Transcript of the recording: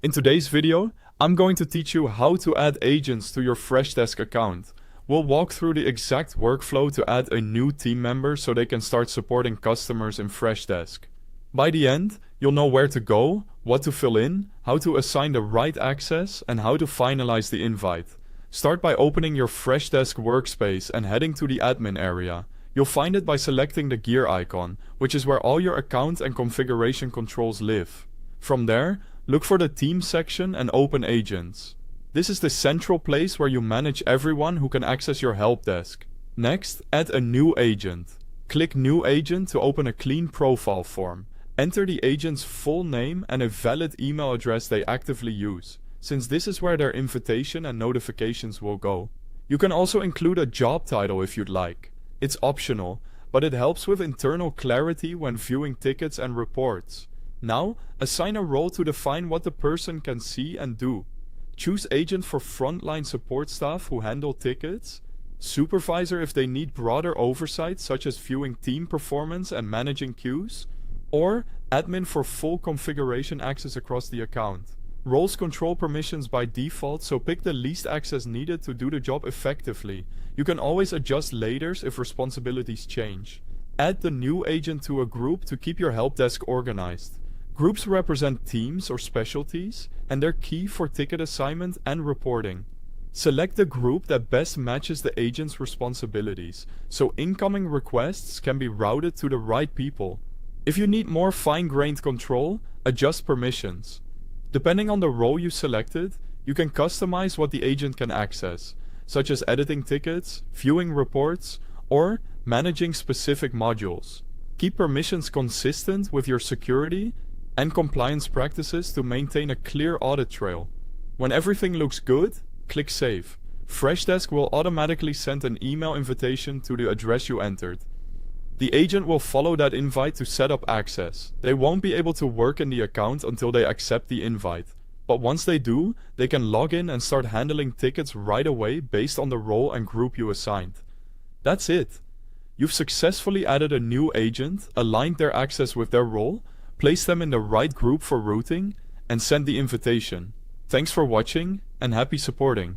In today's video, I'm going to teach you how to add agents to your Freshdesk account. We'll walk through the exact workflow to add a new team member so they can start supporting customers in Freshdesk. By the end, you'll know where to go, what to fill in, how to assign the right access, and how to finalize the invite. Start by opening your Freshdesk workspace and heading to the admin area. You'll find it by selecting the gear icon, which is where all your account and configuration controls live. From there, look for the Team section and open Agents. This is the central place where you manage everyone who can access your help desk. Next, add a new agent. Click New Agent to open a clean profile form. Enter the agent's full name and a valid email address they actively use, since this is where their invitation and notifications will go. You can also include a job title if you'd like. It's optional, but it helps with internal clarity when viewing tickets and reports. Now, assign a role to define what the person can see and do. Choose agent for frontline support staff who handle tickets, supervisor if they need broader oversight such as viewing team performance and managing queues, or admin for full configuration access across the account. Roles control permissions by default, so pick the least access needed to do the job effectively. You can always adjust later if responsibilities change. Add the new agent to a group to keep your help desk organized. Groups represent teams or specialties, and they're key for ticket assignment and reporting. Select the group that best matches the agent's responsibilities, so incoming requests can be routed to the right people. If you need more fine-grained control, adjust permissions. Depending on the role you selected, you can customize what the agent can access, such as editing tickets, viewing reports, or managing specific modules. Keep permissions consistent with your security and compliance practices to maintain a clear audit trail. When everything looks good, click Save. Freshdesk will automatically send an email invitation to the address you entered. The agent will follow that invite to set up access. They won't be able to work in the account until they accept the invite. But once they do, they can log in and start handling tickets right away based on the role and group you assigned. That's it. You've successfully added a new agent, aligned their access with their role, placed them in the right group for routing, and sent the invitation. Thanks for watching, and happy supporting.